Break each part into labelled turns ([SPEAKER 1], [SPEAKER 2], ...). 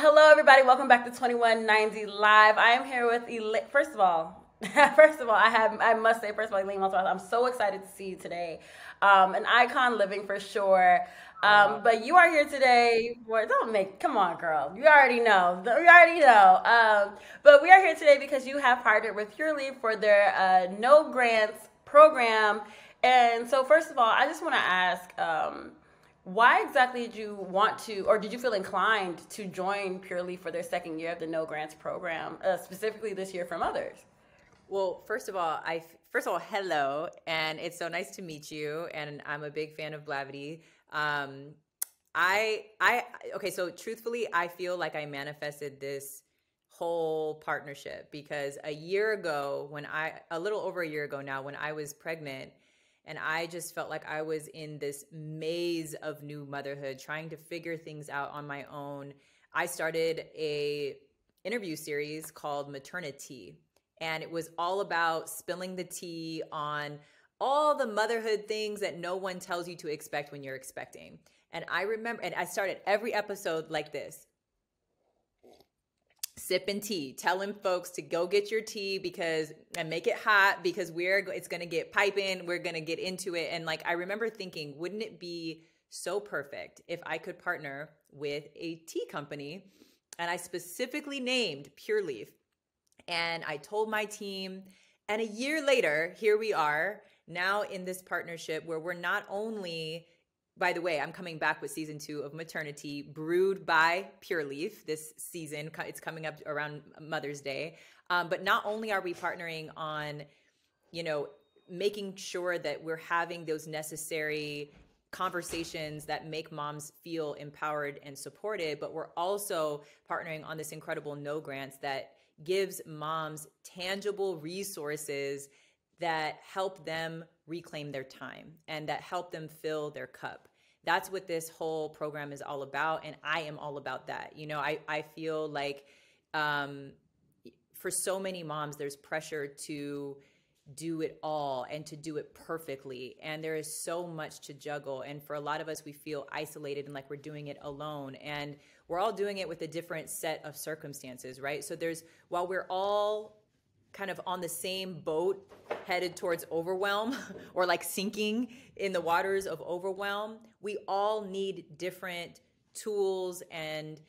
[SPEAKER 1] Hello everybody. Welcome back to 2190 Live. I am here with Elaine. First of all, I must say, first of all, Elaine Welteroth, I'm so excited to see you today. An icon living for sure. But you are here today for, come on, girl. You already know. But we are here today because you have partnered with Purely for their No Grants program. And so, first of all, I just want to ask, why exactly did you want to, or did you feel inclined to join Purely for their second year of the No Grants program, specifically this year from others?
[SPEAKER 2] Well, first of all, hello, and it's so nice to meet you. And I'm a big fan of Blavity. Okay. So truthfully, I feel like I manifested this whole partnership because a little over a year ago now, when I was pregnant, and I just felt like I was in this maze of new motherhood, trying to figure things out on my own. I started a interview series called Maternity. And it was all about spilling the tea on all the motherhood things that no one tells you to expect when you're expecting. And I remember, and I started every episode like this: sipping tea, telling folks to go get your tea and make it hot because it's going to get piping. We're going to get into it. And I remember thinking, wouldn't it be so perfect if I could partner with a tea company? And I specifically named Pure Leaf. And I told my team, and a year later, here we are now in this partnership where we're not only, by the way, I'm coming back with season 2 of Maternity, brewed by Pure Leaf this season. It's coming up around Mother's Day. But not only are we partnering on, making sure that we're having those necessary conversations that make moms feel empowered and supported, but we're also partnering on this incredible No Grants that gives moms tangible resources that help them reclaim their time and that help them fill their cup. That's what this whole program is all about. And I am all about that. I feel like for so many moms, there's pressure to do it all and to do it perfectly. And there is so much to juggle. And for a lot of us, we feel isolated and like we're doing it alone. And we're all doing it with a different set of circumstances, right? So while we're all kind of on the same boat headed towards overwhelm or like sinking in the waters of overwhelm, we all need different tools and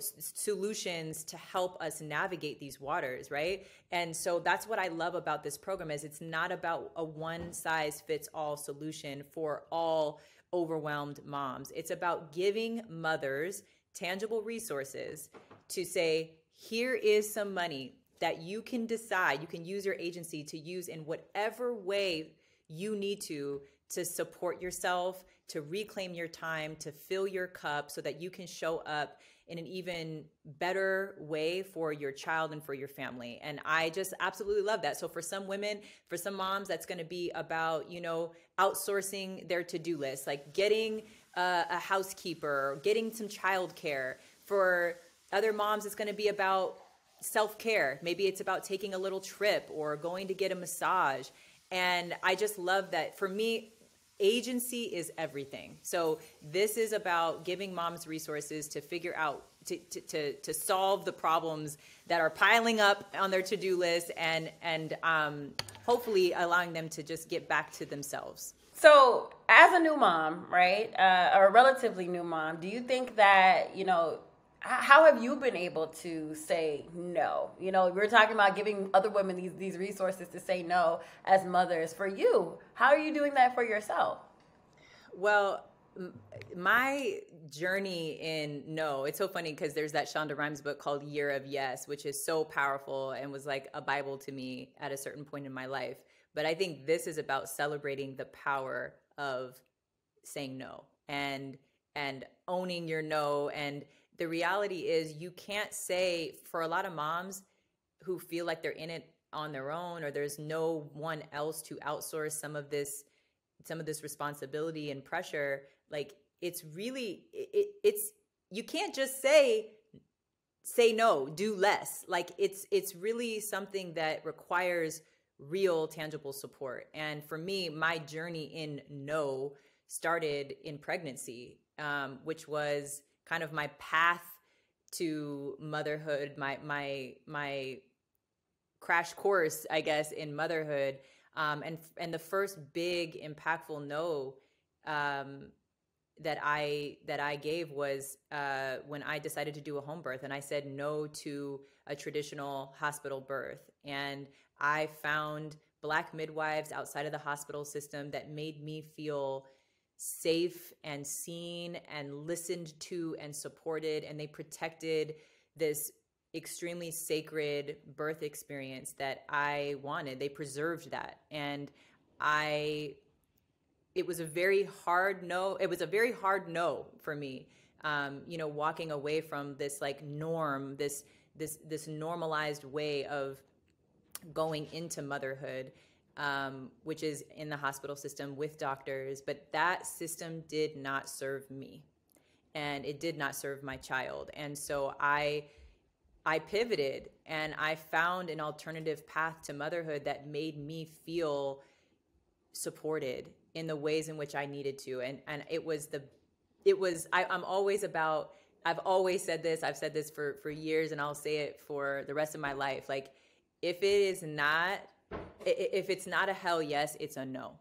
[SPEAKER 2] solutions to help us navigate these waters, right? And so that's what I love about this program is it's not about a one size fits all solution for all overwhelmed moms. It's about giving mothers tangible resources to say, here is some money that you can decide, you can use your agency to use in whatever way you need to support yourself, to reclaim your time, to fill your cup so that you can show up in an even better way for your child and for your family. And I just absolutely love that. So for some women, for some moms, that's going to be about, outsourcing their to-do list, like getting a housekeeper, getting some childcare. For other moms, it's going to be about self-care. Maybe it's about taking a little trip or going to get a massage. And I just love that. For me, agency is everything. So this is about giving moms resources to figure out, to solve the problems that are piling up on their to-do list and hopefully allowing them to just get back to themselves.
[SPEAKER 1] So as a new mom, right, or a relatively new mom, do you think that, how have you been able to say no? We're talking about giving other women these resources to say no as mothers. For you, how are you doing that for yourself?
[SPEAKER 2] Well, my journey in no, it's so funny because there's that Shonda Rhimes book called Year of Yes, which is so powerful and was like a Bible to me at a certain point in my life. But I think this is about celebrating the power of saying no and owning your no. And the reality is you can't say, for a lot of moms who feel like they're in it on their own or there's no one else to outsource some of this responsibility and pressure, like you can't just say no, do less. Like it's really something that requires real tangible support. And for me, my journey in no started in pregnancy, which was kind of my path to motherhood, my crash course, I guess, in motherhood. And the first big impactful no that I gave was when I decided to do a home birth, and I said no to a traditional hospital birth. And I found Black midwives outside of the hospital system that made me feel safe and seen and listened to and supported, and they protected this extremely sacred birth experience that I wanted. They preserved that. And it was a very hard no. It was a very hard no for me. Walking away from this like norm, this normalized way of going into motherhood, which is in the hospital system with doctors. But that system did not serve me, and it did not serve my child. And so I pivoted, and I found an alternative path to motherhood that made me feel supported in the ways in which I needed to. And I'm always about, I've always said this, I've said this for years, and I'll say it for the rest of my life. Like, if it's not a hell yes, it's a no.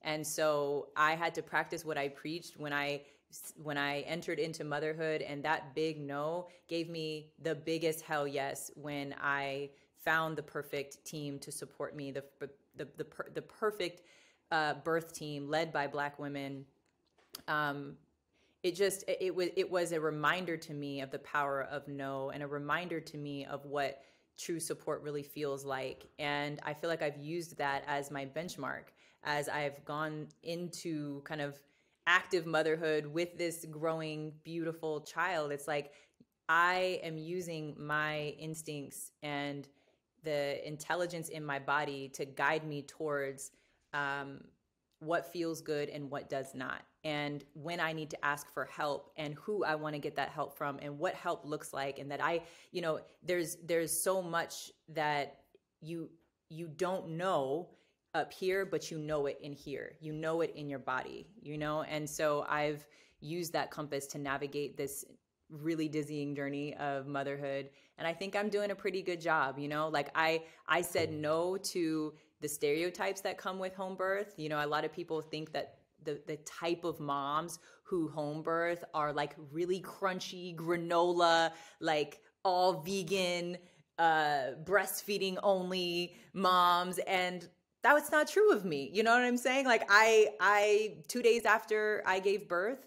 [SPEAKER 2] And so I had to practice what I preached when I entered into motherhood, and that big no gave me the biggest hell yes when I found the perfect team to support me, the perfect birth team led by Black women. It was a reminder to me of the power of no, and a reminder to me of what true support really feels like. And I feel like I've used that as my benchmark as I've gone into kind of active motherhood with this growing, beautiful child. It's like I am using my instincts and the intelligence in my body to guide me towards what feels good and what does not, and when I need to ask for help, and who I want to get that help from, and what help looks like. And that there's so much that you don't know up here, but you know it in here, you know it in your body, and so I've used that compass to navigate this really dizzying journey of motherhood, and I think I'm doing a pretty good job. Like I said no to the stereotypes that come with home birth. A lot of people think that the type of moms who home birth are like really crunchy granola, like all vegan, breastfeeding only moms. And that was not true of me. You know what I'm saying? Like I 2 days after I gave birth,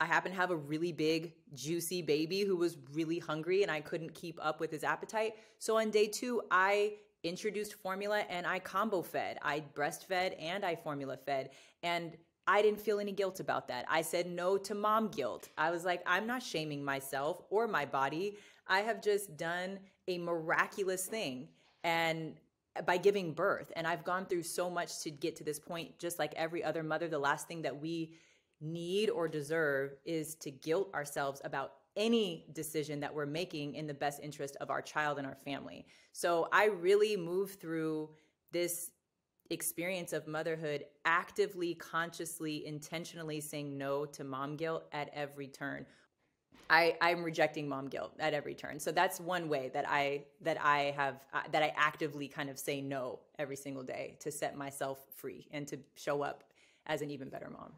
[SPEAKER 2] I happened to have a really big, juicy baby who was really hungry, and I couldn't keep up with his appetite. So on day 2, I introduced formula, and I combo fed. I breastfed and I formula fed. And I didn't feel any guilt about that. I said no to mom guilt. I was like, I'm not shaming myself or my body. I have just done a miraculous thing, and by giving birth. And I've gone through so much to get to this point. Just like every other mother, the last thing that we need or deserve is to guilt ourselves about any decision that we're making in the best interest of our child and our family. So I really moved through this experience of motherhood actively, consciously, intentionally saying no to mom guilt at every turn. I'm rejecting mom guilt at every turn. So that's one way that I actively kind of say no every single day to set myself free and to show up as an even better mom.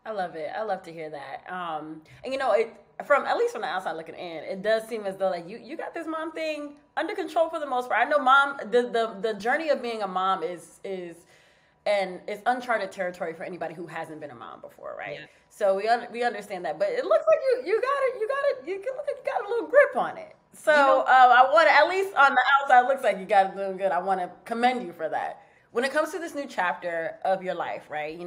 [SPEAKER 1] I love it. I love to hear that. And at least from the outside looking in, it does seem as though like you got this mom thing under control for the most part. I know the journey of being a mom is and it's uncharted territory for anybody who hasn't been a mom before, right? Yeah. So we understand that, but it looks like you look like you got a little grip on it. So I want to, at least on the outside, it looks like you got it doing good. I want to commend you for that. When it comes to this new chapter of your life, right? You've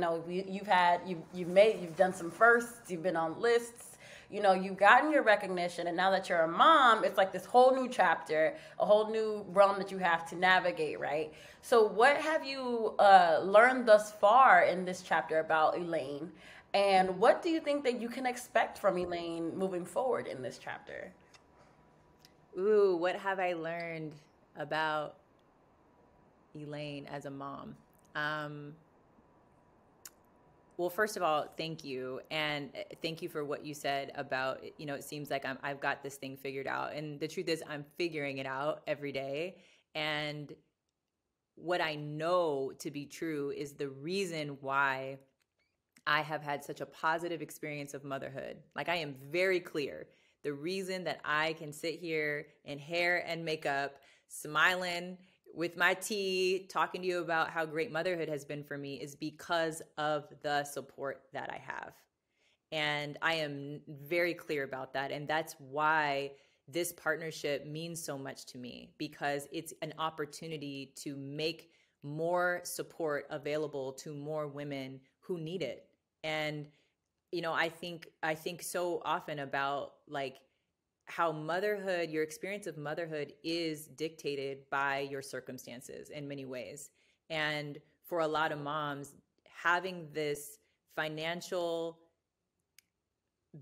[SPEAKER 1] done some firsts, you've been on lists, you've gotten your recognition, and now that you're a mom, it's like this whole new chapter, a whole new realm that you have to navigate, right? So what have you learned thus far in this chapter about Elaine, and what do you think that you can expect from Elaine moving forward in this chapter?
[SPEAKER 2] Ooh, what have I learned about Elaine as a mom? Well, first of all, thank you. And thank you for what you said about, it seems like I've got this thing figured out. And the truth is I'm figuring it out every day. And what I know to be true is the reason why I have had such a positive experience of motherhood. Like, I am very clear. The reason that I can sit here in hair and makeup, smiling with my tea, talking to you about how great motherhood has been for me is because of the support that I have. And I am very clear about that. And that's why this partnership means so much to me, because it's an opportunity to make more support available to more women who need it. And I think so often about like how motherhood, your experience of motherhood is dictated by your circumstances in many ways. And for a lot of moms, having this financial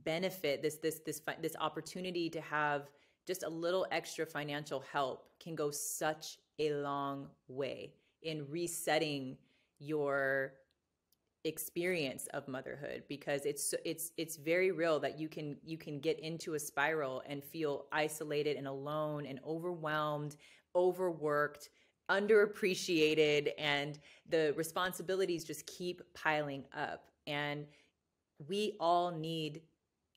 [SPEAKER 2] benefit, this opportunity to have just a little extra financial help can go such a long way in resetting your experience of motherhood, because it's very real that you can get into a spiral and feel isolated and alone and overwhelmed, overworked, underappreciated, and the responsibilities just keep piling up. And we all need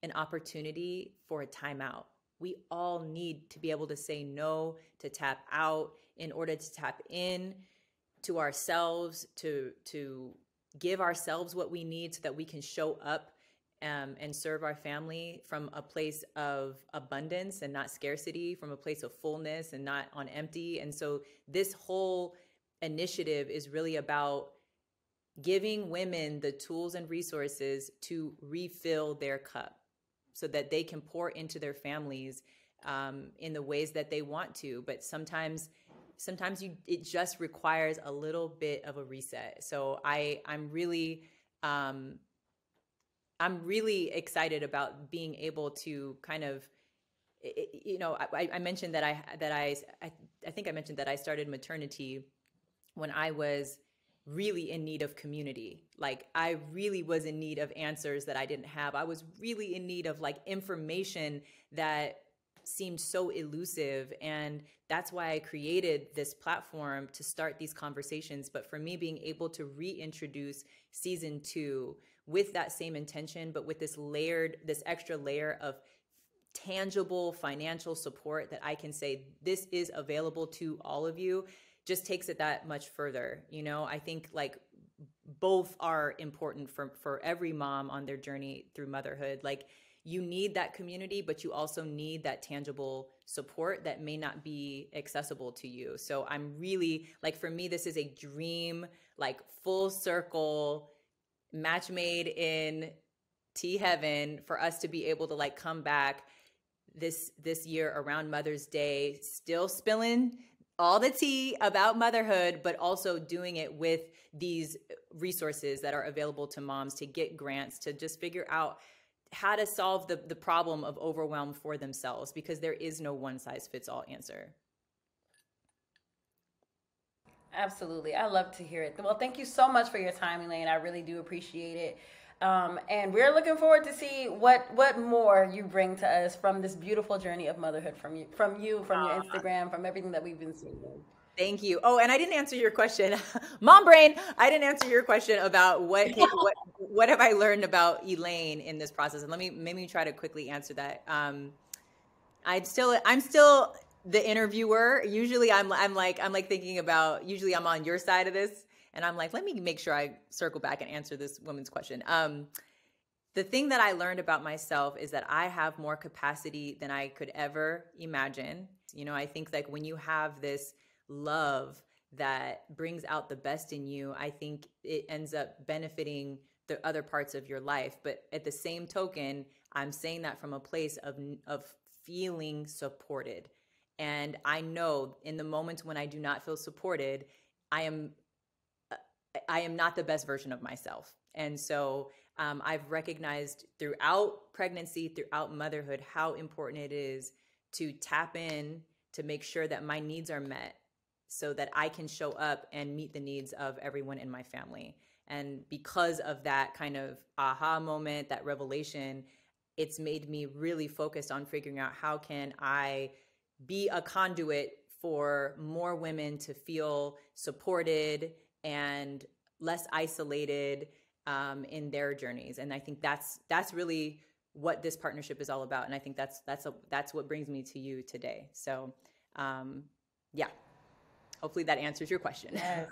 [SPEAKER 2] an opportunity for a timeout. We all need to be able to say no, to tap out in order to tap in to ourselves, to give ourselves what we need so that we can show up and serve our family from a place of abundance and not scarcity, from a place of fullness and not on empty. And so this whole initiative is really about giving women the tools and resources to refill their cup so that they can pour into their families in the ways that they want to. But sometimes it just requires a little bit of a reset. So I'm really excited about being able to kind of, I mentioned that I think I mentioned that I started maternity when I was really in need of community. Like, I really was in need of answers that I didn't have. I was really in need of like information that seemed so elusive. And that's why I created this platform to start these conversations. But for me, being able to reintroduce season 2 with that same intention, but with this extra layer of tangible financial support that I can say, this is available to all of you, just takes it that much further. I think like both are important for every mom on their journey through motherhood. Like, you need that community, but you also need that tangible support that may not be accessible to you. So I'm really, like, for me, this is a dream, like full circle match made in tea heaven for us to be able to like come back this year around Mother's Day, still spilling all the tea about motherhood, but also doing it with these resources that are available to moms to get grants, to just figure out how to solve the problem of overwhelm for themselves, because there is no one size fits all answer.
[SPEAKER 1] Absolutely. I love to hear it. Well, thank you so much for your time, Elaine. I really do appreciate it. And we're looking forward to see what more you bring to us from this beautiful journey of motherhood, from your Instagram, from everything that we've been seeing.
[SPEAKER 2] Thank you. Oh, and I didn't answer your question, mom brain. I didn't answer your question about what have I learned about Elaine in this process. And let me try to quickly answer that. I'm still the interviewer. Usually I'm thinking about, usually I'm on your side of this, and I'm like, let me make sure I circle back and answer this woman's question. The thing that I learned about myself is that I have more capacity than I could ever imagine. I think like when you have this love that brings out the best in you, I think it ends up benefiting the other parts of your life. But at the same token, I'm saying that from a place of feeling supported. And I know in the moments when I do not feel supported, I am not the best version of myself. And so I've recognized throughout pregnancy, throughout motherhood, how important it is to tap in to make sure that my needs are met so that I can show up and meet the needs of everyone in my family. And because of that kind of aha moment, that revelation, it's made me really focused on figuring out how can I be a conduit for more women to feel supported and less isolated in their journeys. And I think that's really what this partnership is all about. And I think that's what brings me to you today. So yeah, hopefully that answers your question.
[SPEAKER 1] Yes.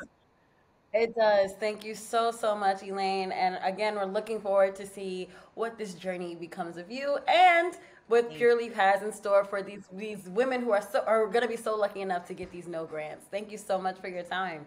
[SPEAKER 1] It does. Thank you so, so much, Elaine. And again, we're looking forward to see what this journey becomes of you and what Pure Leaf has in store for these women who are going to be so lucky enough to get these no grants. Thank you so much for your time.